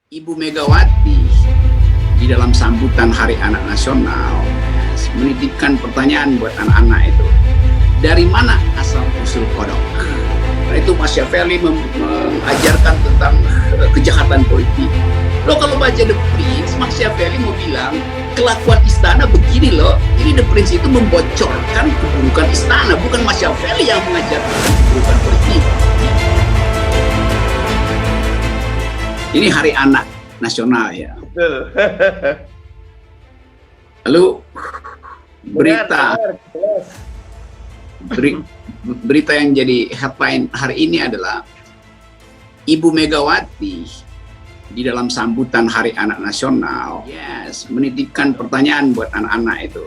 Ibu Megawati di dalam sambutan Hari Anak Nasional menitipkan pertanyaan buat anak-anak itu, dari mana asal usul kodok? Nah, itu Mas Syafeli mengajarkan tentang kejahatan politik. Lo kalau baca The Prince, Mas Syafeli mau bilang kelakuan istana begini loh. Jadi The Prince itu membocorkan keburukan istana, bukan Mas Syafeli yang mengajarkan keburukan politik. Ini Hari Anak Nasional ya. Betul. Lalu berita yang jadi headline hari ini adalah Ibu Megawati di dalam sambutan Hari Anak Nasional menitipkan pertanyaan buat anak-anak itu,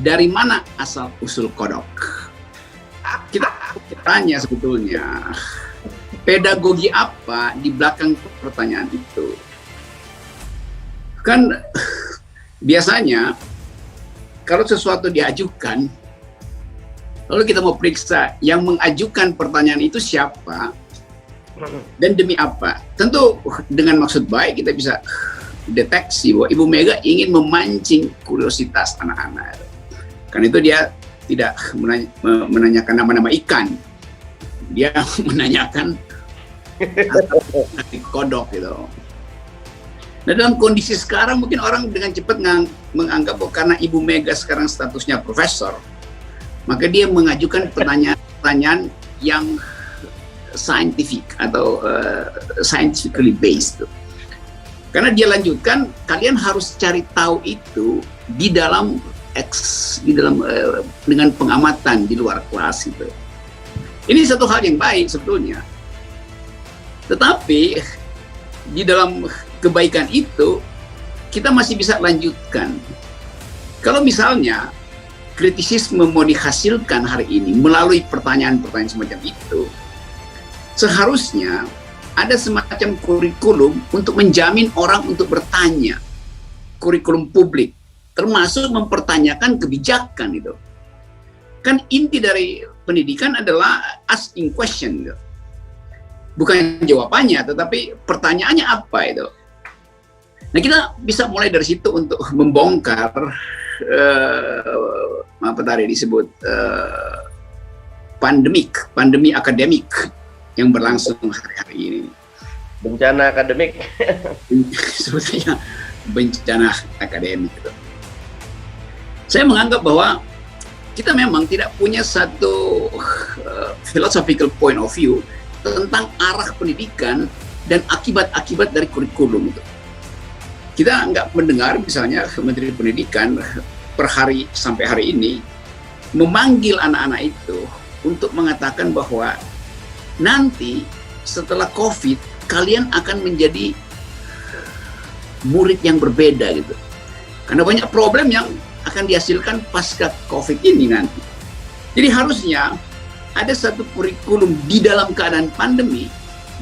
dari mana asal usul kodok? Kita tanya sebetulnya pedagogi apa di belakang pertanyaan itu. Kan biasanya kalau sesuatu diajukan, lalu kita mau periksa yang mengajukan pertanyaan itu siapa dan demi apa. Tentu dengan maksud baik kita bisa deteksi bahwa Ibu Mega ingin memancing kuriositas anak-anak. Karena itu dia tidak menanyakan nama-nama ikan, dia menanyakan kodok gitu. Nah, dalam kondisi sekarang mungkin orang dengan cepat menganggap bahwa karena Ibu Mega sekarang statusnya profesor, maka dia mengajukan pertanyaan yang scientific atau scientifically based. Karena dia lanjutkan, kalian harus cari tahu itu di dalam dengan pengamatan di luar kelas itu. Ini satu hal yang baik sebetulnya. Tetapi di dalam kebaikan itu kita masih bisa lanjutkan. Kalau misalnya kritisisme mau dihasilkan hari ini melalui pertanyaan-pertanyaan semacam itu, seharusnya ada semacam kurikulum untuk menjamin orang untuk bertanya, kurikulum publik, termasuk mempertanyakan kebijakan itu. Kan inti dari pendidikan adalah asking question gitu. Bukan jawabannya, tetapi pertanyaannya apa itu. Nah, kita bisa mulai dari situ untuk membongkar apa tadi disebut pandemi akademik yang berlangsung hari-hari ini. Bencana akademik. Sebetulnya bencana akademik itu. Saya menganggap bahwa kita memang tidak punya satu philosophical point of view tentang arah pendidikan dan akibat-akibat dari kurikulum itu. Kita nggak mendengar misalnya Menteri Pendidikan per hari sampai hari ini memanggil anak-anak itu untuk mengatakan bahwa nanti setelah COVID kalian akan menjadi murid yang berbeda gitu. Karena banyak problem yang akan dihasilkan pasca COVID ini nanti. Jadi harusnya ada satu kurikulum di dalam keadaan pandemi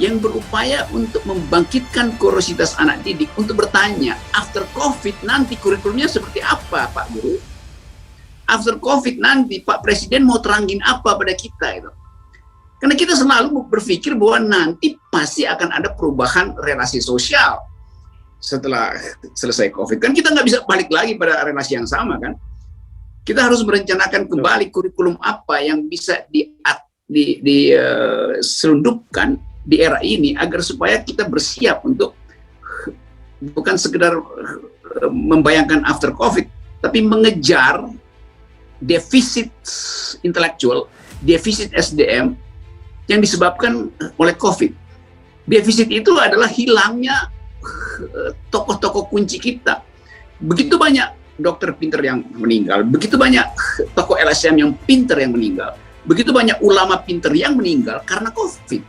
yang berupaya untuk membangkitkan kuriositas anak didik untuk bertanya, after COVID nanti kurikulumnya seperti apa Pak Guru? After COVID nanti Pak Presiden mau terangin apa pada kita itu? Karena kita selalu berpikir bahwa nanti pasti akan ada perubahan relasi sosial setelah selesai COVID. Kan kita nggak bisa balik lagi pada relasi yang sama kan? Kita harus merencanakan kembali kurikulum apa yang bisa diselundupkan di era ini agar supaya kita bersiap untuk bukan sekedar membayangkan after COVID, tapi mengejar defisit intelektual, defisit SDM yang disebabkan oleh COVID. Defisit itu adalah hilangnya tokoh-tokoh kunci kita. Begitu banyak dokter pinter yang meninggal, begitu banyak tokoh LSM yang pinter yang meninggal, begitu banyak ulama pinter yang meninggal karena COVID.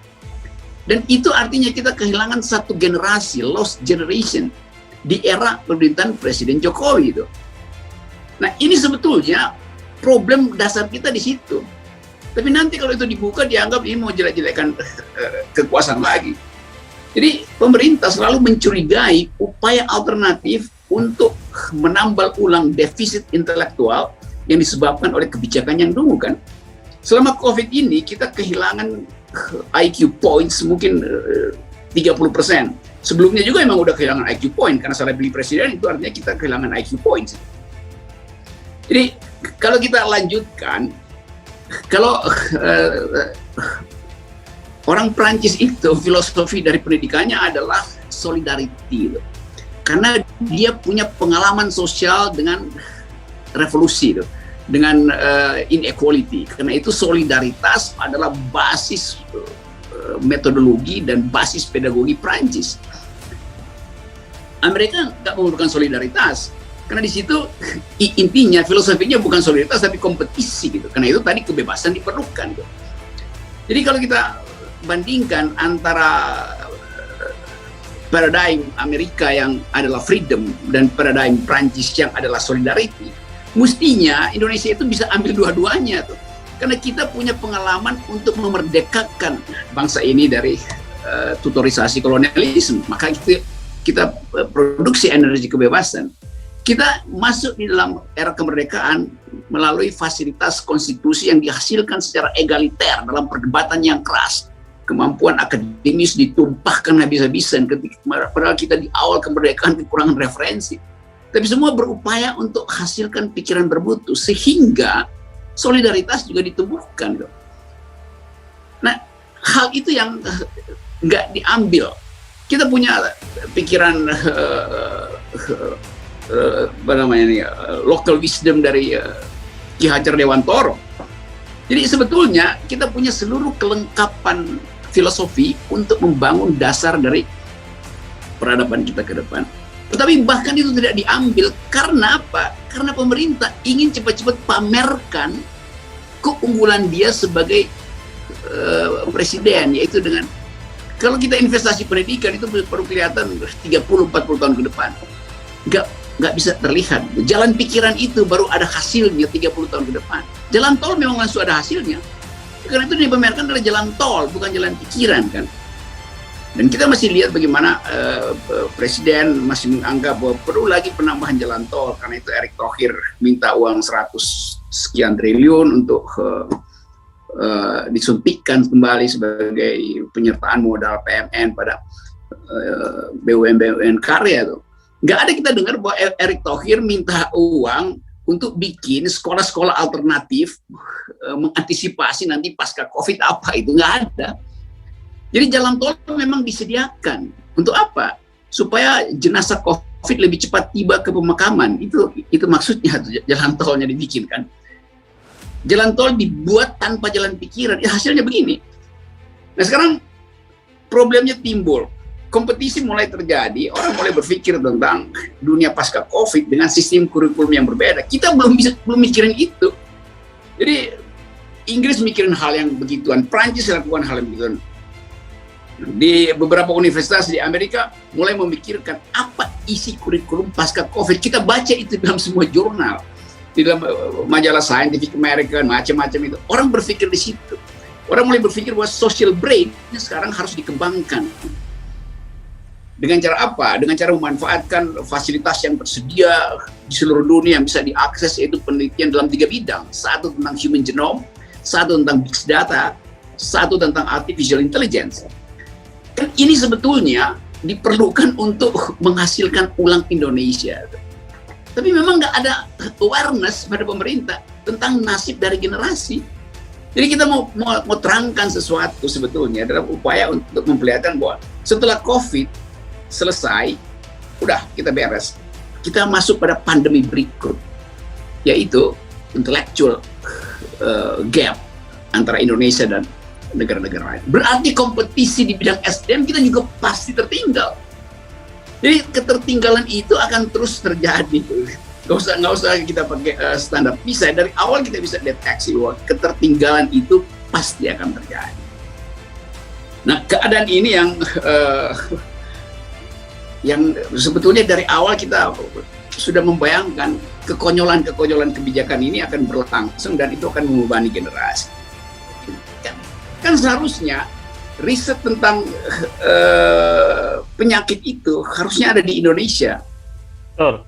Dan itu artinya kita kehilangan satu generasi, lost generation, di era pemerintahan Presiden Jokowi itu. Nah, ini sebetulnya problem dasar kita di situ. Tapi nanti kalau itu dibuka dianggap ini mau jelek-jelekan kekuasaan lagi. Jadi pemerintah selalu mencurigai upaya alternatif untuk menambal ulang defisit intelektual yang disebabkan oleh kebijakan yang dulu kan. Selama COVID ini kita kehilangan IQ points mungkin 30%. Sebelumnya juga emang udah kehilangan IQ point, karena salah pilih presiden itu artinya kita kehilangan IQ point. Jadi kalau kita lanjutkan, kalau orang Prancis itu filosofi dari pendidikannya adalah solidarity, karena dia punya pengalaman sosial dengan revolusi, dengan inequality. Karena itu solidaritas adalah basis metodologi dan basis pedagogi Prancis. Amerika nggak memerlukan solidaritas, karena di situ intinya filosofinya bukan solidaritas tapi kompetisi gitu. Karena itu tadi kebebasan diperlukan. Gitu. Jadi kalau kita bandingkan antara paradigm Amerika yang adalah freedom dan paradigm Prancis yang adalah solidarity, mestinya Indonesia itu bisa ambil dua-duanya tuh. Karena kita punya pengalaman untuk memerdekakan bangsa ini dari tutorisasi kolonialisme. Maka kita produksi energi kebebasan. Kita masuk di dalam era kemerdekaan melalui fasilitas konstitusi yang dihasilkan secara egaliter dalam perdebatan yang keras. Kemampuan akademis ditumpahkan habis-habisan ketika padahal kita di awal kemerdekaan kekurangan referensi. Tapi semua berupaya untuk hasilkan pikiran bermutu sehingga solidaritas juga ditumbuhkan. Nah, hal itu yang nggak diambil. Kita punya pikiran local wisdom dari Ki Hajar Dewantoro. Jadi sebetulnya kita punya seluruh kelengkapan filosofi untuk membangun dasar dari peradaban kita ke depan. Tetapi bahkan itu tidak diambil karena apa? Karena pemerintah ingin cepat-cepat pamerkan keunggulan dia sebagai presiden, yaitu dengan kalau kita investasi pendidikan itu baru kelihatan 30-40 tahun ke depan. Nggak bisa terlihat. Jalan pikiran itu baru ada hasilnya 30 tahun ke depan. Jalan tol memang langsung ada hasilnya. Karena itu dipamerkan adalah jalan tol, bukan jalan pikiran kan. Dan kita masih lihat bagaimana presiden masih menganggap bahwa perlu lagi penambahan jalan tol. Karena itu Erick Thohir minta uang 100 sekian triliun untuk disuntikkan kembali sebagai penyertaan modal PMN pada BUMN karya tuh. Nggak ada kita dengar bahwa Erick Thohir minta uang untuk bikin sekolah-sekolah alternatif mengantisipasi nanti pasca COVID apa itu, nggak ada. Jadi jalan tol memang disediakan untuk apa? Supaya jenazah COVID lebih cepat tiba ke pemakaman. Itu maksudnya jalan tolnya dibikinkan. Jalan tol dibuat tanpa jalan pikiran. Ya hasilnya begini. Nah sekarang problemnya timbul. Kompetisi mulai terjadi, orang mulai berpikir tentang dunia pasca COVID dengan sistem kurikulum yang berbeda. Kita belum mikirin itu. Jadi Inggris mikirin hal yang begituan, Prancis lakukan hal yang begituan. Di beberapa universitas di Amerika mulai memikirkan apa isi kurikulum pasca COVID. Kita baca itu dalam semua jurnal, di dalam majalah Scientific American, macam-macam itu. Orang berpikir di situ. Orang mulai berpikir bahwa social brain sekarang harus dikembangkan. Dengan cara apa? Dengan cara memanfaatkan fasilitas yang tersedia di seluruh dunia yang bisa diakses, yaitu penelitian dalam 3 bidang. Satu tentang human genome, satu tentang big data, satu tentang artificial intelligence. Kan ini sebetulnya diperlukan untuk menghasilkan ulang Indonesia. Tapi memang nggak ada awareness pada pemerintah tentang nasib dari generasi. Jadi kita mau terangkan sesuatu sebetulnya dalam upaya untuk memperlihatkan bahwa setelah COVID selesai, udah kita beres. Kita masuk pada pandemi berikut, yaitu intellectual gap antara Indonesia dan negara-negara lain. Berarti kompetisi di bidang SDM kita juga pasti tertinggal. Jadi ketertinggalan itu akan terus terjadi. Nggak usah kita pakai standar PISA. Dari awal kita bisa deteksi bahwa ketertinggalan itu pasti akan terjadi. Nah keadaan ini yang sebetulnya dari awal kita sudah membayangkan kekonyolan kebijakan ini akan berlangsung dan itu akan membebani generasi. Kan seharusnya riset tentang penyakit itu harusnya ada di Indonesia. Betul.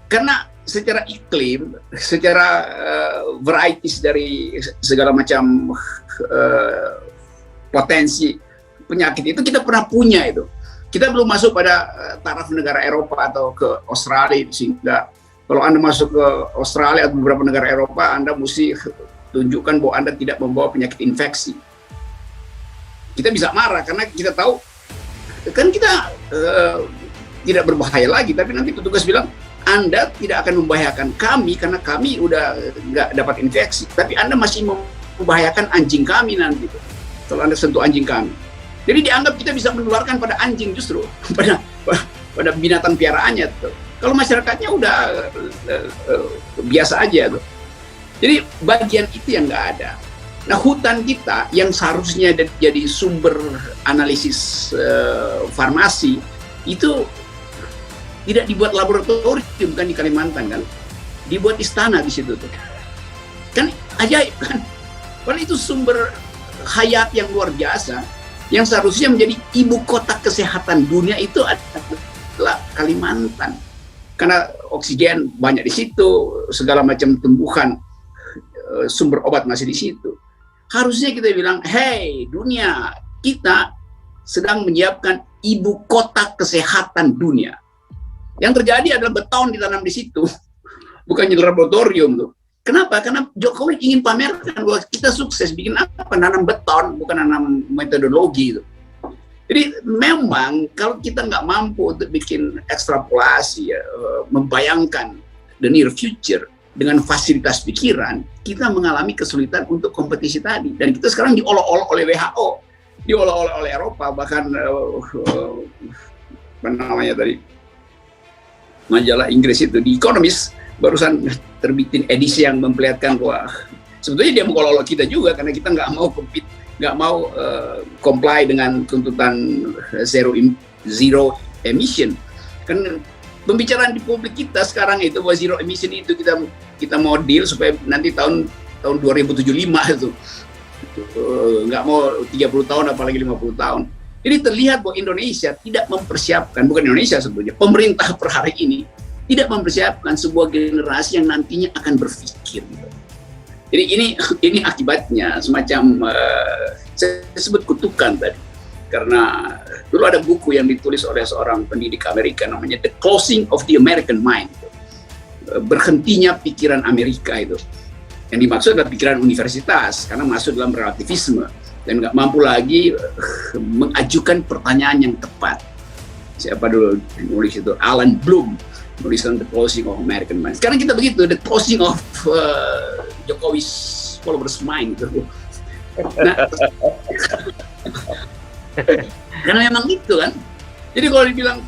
Karena secara iklim, secara varieties dari segala macam potensi penyakit itu kita pernah punya itu. Kita belum masuk pada taraf negara Eropa atau ke Australia, sehingga kalau Anda masuk ke Australia atau beberapa negara Eropa, Anda mesti tunjukkan bahwa Anda tidak membawa penyakit infeksi. Kita bisa marah karena kita tahu kan kita tidak berbahaya lagi, tapi nanti petugas bilang Anda tidak akan membahayakan kami karena kami udah nggak dapat infeksi, tapi Anda masih membahayakan anjing kami nanti kalau Anda sentuh anjing kami. Jadi dianggap kita bisa menularkan pada anjing justru, pada binatang piaraannya tuh. Kalau masyarakatnya udah biasa aja tuh. Jadi bagian itu yang nggak ada. Nah, hutan kita yang seharusnya jadi sumber analisis farmasi itu tidak dibuat laboratorium kan di Kalimantan kan, dibuat istana di situ tuh. Kan ajaib kan. Padahal itu sumber hayat yang luar biasa, yang seharusnya menjadi ibu kota kesehatan dunia itu adalah Kalimantan. Karena oksigen banyak di situ, segala macam tumbuhan, sumber obat masih di situ. Harusnya kita bilang, hey dunia, kita sedang menyiapkan ibu kota kesehatan dunia. Yang terjadi adalah beton ditanam di situ, bukannya laboratorium tuh. Kenapa? Karena Jokowi ingin pamerkan bahwa kita sukses bikin apa? Nanam beton, bukan nanam metodologi itu. Jadi memang kalau kita nggak mampu untuk bikin ekstrapolasi, membayangkan the near future dengan fasilitas pikiran, kita mengalami kesulitan untuk kompetisi tadi. Dan kita sekarang diolok-olok oleh WHO, diolok-olok oleh Eropa, bahkan apa namanya tadi, majalah Inggris itu, The Economist, barusan terbitin edisi yang memperlihatkan bahwa sebetulnya dia mengolok-olok kita juga karena kita nggak mau compete, nggak mau comply dengan tuntutan zero emission. Kan pembicaraan di publik kita sekarang itu bahwa zero emission itu kita mau deal supaya nanti tahun 2075 itu nggak mau 30 tahun apalagi 50 tahun. Jadi terlihat bahwa Indonesia tidak mempersiapkan, bukan Indonesia sebetulnya, pemerintah per hari ini tidak mempersiapkan sebuah generasi yang nantinya akan berpikir. Jadi ini akibatnya semacam saya sebut kutukan tadi. Karena dulu ada buku yang ditulis oleh seorang pendidik Amerika namanya The Closing of the American Mind. Berhentinya pikiran Amerika itu. Yang dimaksud adalah pikiran universitas karena masuk dalam relativisme dan nggak mampu lagi mengajukan pertanyaan yang tepat. Siapa dulu nulis itu? Alan Bloom. Tulisan The Closing of American Mind. Sekarang kita begitu, The Closing of Jokowi's Followers Mind. Nah, karena memang itu kan. Jadi kalau dibilang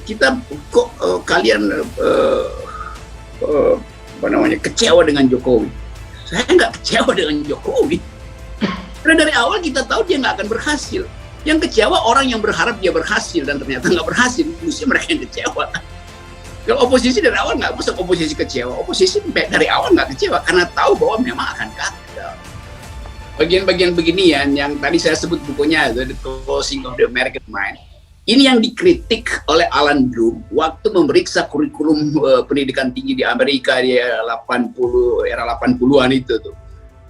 kita kok kalian kecewa dengan Jokowi. Saya nggak kecewa dengan Jokowi. Karena dari awal kita tahu dia nggak akan berhasil. Yang kecewa orang yang berharap dia berhasil dan ternyata nggak berhasil. Mesti mereka yang kecewa. Kalau oposisi dari awal nggak usah oposisi kecewa, oposisi dari awal nggak kecewa karena tahu bahwa memang akan gagal. Bagian-bagian beginian yang tadi saya sebut bukunya The Closing of the American Mind, ini yang dikritik oleh Alan Bloom waktu memeriksa kurikulum pendidikan tinggi di Amerika di era 80-an itu tuh.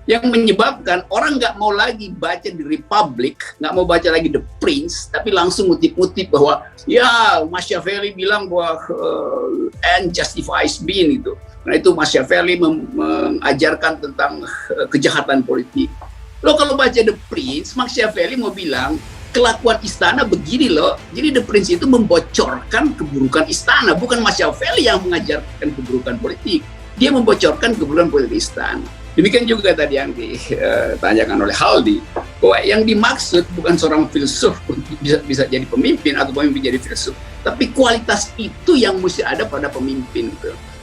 Yang menyebabkan orang nggak mau lagi baca di Republic, nggak mau baca lagi The Prince, tapi langsung ngutip-ngutip bahwa ya Machiavelli bilang bahwa end justifies being itu. Nah itu Machiavelli mengajarkan tentang kejahatan politik. Lo kalau baca The Prince, Machiavelli mau bilang kelakuan istana begini loh. Jadi The Prince itu membocorkan keburukan istana, bukan Machiavelli yang mengajarkan keburukan politik. Dia membocorkan keburukan politik istana. Demikian juga tadi yang ditanyakan oleh Haldi, bahwa yang dimaksud bukan seorang filsuf untuk bisa jadi pemimpin atau pemimpin jadi filsuf, tapi kualitas itu yang mesti ada pada pemimpin.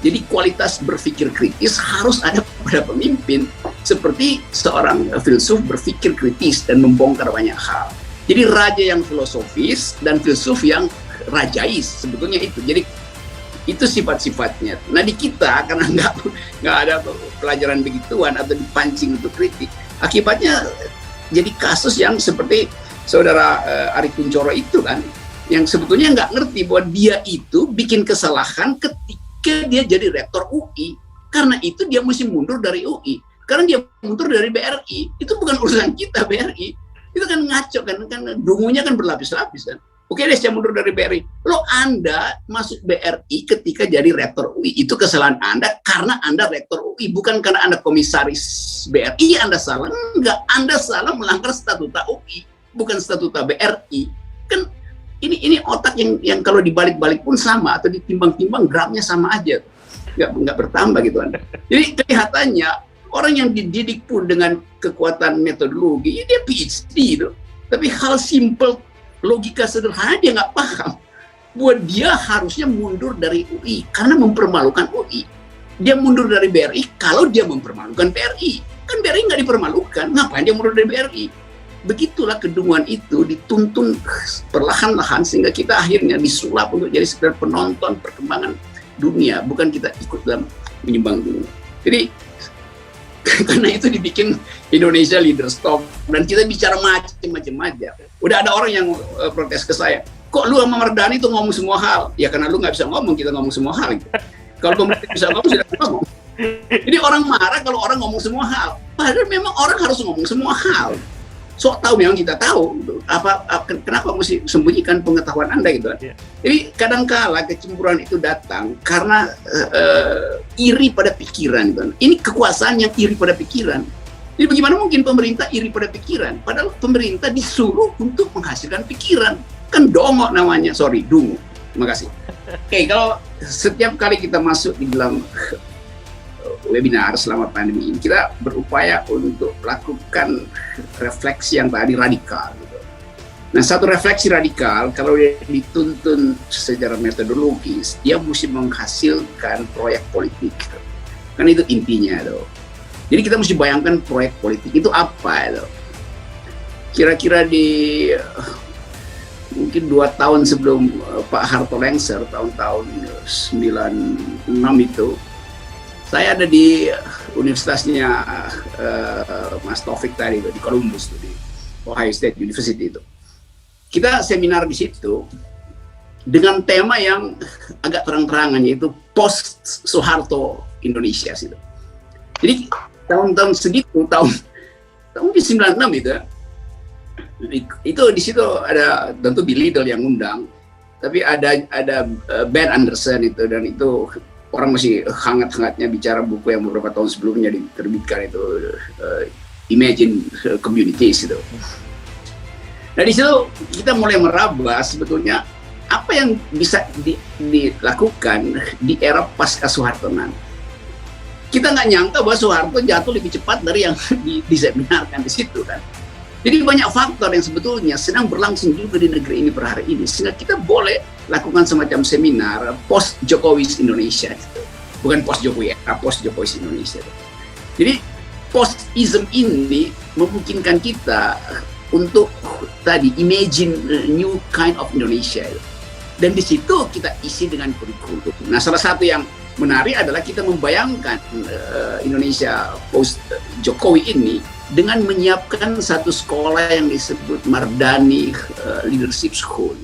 Jadi kualitas berpikir kritis harus ada pada pemimpin, seperti seorang filsuf berpikir kritis dan membongkar banyak hal. Jadi raja yang filosofis dan filsuf yang rajais, sebetulnya itu. Jadi itu sifat-sifatnya. Nah di kita karena nggak ada pelajaran begituan atau dipancing untuk kritik, akibatnya jadi kasus yang seperti saudara Ari Kunchoro itu kan, yang sebetulnya nggak ngerti bahwa dia itu bikin kesalahan ketika dia jadi rektor UI. Karena itu dia mesti mundur dari UI. Karena dia mundur dari BRI. Itu bukan urusan kita BRI. Itu kan ngaco kan dungunya kan berlapis-lapis kan. Oke deh, saya mundur dari BRI. Anda masuk BRI ketika jadi rektor UI. Itu kesalahan Anda karena Anda rektor UI, bukan karena Anda komisaris BRI. Anda salah. Enggak, Anda salah melanggar statuta UI, bukan statuta BRI. Kan ini otak yang kalau dibalik-balik pun sama, atau ditimbang-timbang gramnya sama aja. Nggak bertambah gitu Anda. Jadi kelihatannya orang yang dididik pun dengan kekuatan metodologi, ya dia PhD itu. Tapi hal simple, logika sederhana dia nggak paham. Buat dia harusnya mundur dari UI karena mempermalukan UI. Dia mundur dari BRI kalau dia mempermalukan BRI. Kan BRI nggak dipermalukan, ngapain dia mundur dari BRI? Begitulah kedunguan itu dituntun perlahan-lahan sehingga kita akhirnya disulap untuk jadi sekedar penonton perkembangan dunia, bukan kita ikut dalam menyumbang dunia. Jadi karena itu dibikin Indonesia Leaders Talk dan kita bicara macam-macam aja. Udah ada orang yang protes ke saya, kok lu sama Mardhani tuh ngomong semua hal? Ya karena lu nggak bisa ngomong, kita ngomong semua hal. Gitu. Kalau pemerintah bisa ngomong, sudah ngomong. Jadi orang marah kalau orang ngomong semua hal. Padahal memang orang harus ngomong semua hal. Sok tahu memang kita tahu. Kenapa mesti sembunyikan pengetahuan Anda gitu kan? Jadi kadangkala kecemburuan itu datang karena iri pada pikiran. Gitu. Ini kekuasaan yang iri pada pikiran. Jadi bagaimana mungkin pemerintah iri pada pikiran? Padahal pemerintah disuruh untuk menghasilkan pikiran. Kan dongok namanya, dungu. Terima kasih. Oke, kalau setiap kali kita masuk di dalam webinar selama pandemi ini, kita berupaya untuk melakukan refleksi yang tadi radikal. Gitu. Nah, satu refleksi radikal, kalau dia dituntun secara metodologis, dia mesti menghasilkan proyek politik. Gitu. Kan itu intinya. Tuh. Jadi kita mesti bayangkan proyek politik itu apa. Tuh. Kira-kira di mungkin 2 tahun sebelum Pak Harto lengser, tahun-tahun 96 itu, saya ada di universitasnya Mas Taufik tadi di Columbus, di Ohio State University itu. Kita seminar di situ dengan tema yang agak terang-terangan, yaitu post Soeharto Indonesia situ. Jadi tahun-tahun segitu, tahun mungkin 96 itu di situ ada tentu Billy Liddell yang undang, tapi ada Ben Anderson itu, dan itu orang masih hangat-hangatnya bicara buku yang beberapa tahun sebelumnya diterbitkan itu Imagine Communities itu. Nah di situ kita mulai meraba sebetulnya apa yang bisa dilakukan di era pasca Soeharto nanti. Kita nggak nyangka bahwa Soeharto jatuh lebih cepat dari yang diseminarkan di situ kan. Jadi banyak faktor yang sebetulnya sedang berlangsung juga di negeri ini per hari ini, sehingga kita boleh lakukan semacam seminar post Jokowi's Indonesia, gitu. Bukan post Jokowi, post Jokowi's Indonesia. Jadi post-ism ini memungkinkan kita untuk tadi imagine new kind of Indonesia, gitu. Dan di situ kita isi dengan kurikulum. Nah, salah satu yang menarik adalah kita membayangkan Indonesia post Jokowi ini dengan menyiapkan satu sekolah yang disebut Mardhani Leadership School.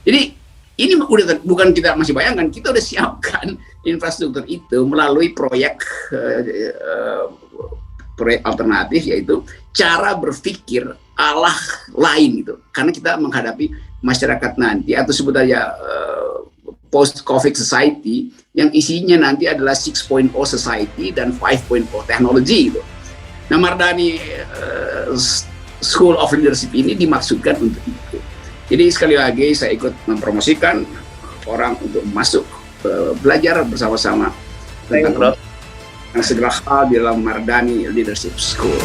Jadi ini udah bukan kita masih bayangkan, kita udah siapkan infrastruktur itu melalui proyek alternatif, yaitu cara berpikir ala lain gitu. Karena kita menghadapi masyarakat nanti atau sebut aja post-COVID society yang isinya nanti adalah 6.0 society dan 5.0 technology gitu. Nah, Mardhani School of Leadership ini dimaksudkan untuk itu. Jadi sekali lagi saya ikut mempromosikan orang untuk masuk belajar bersama-sama tentang segala hal di dalam Mardhani Leadership School.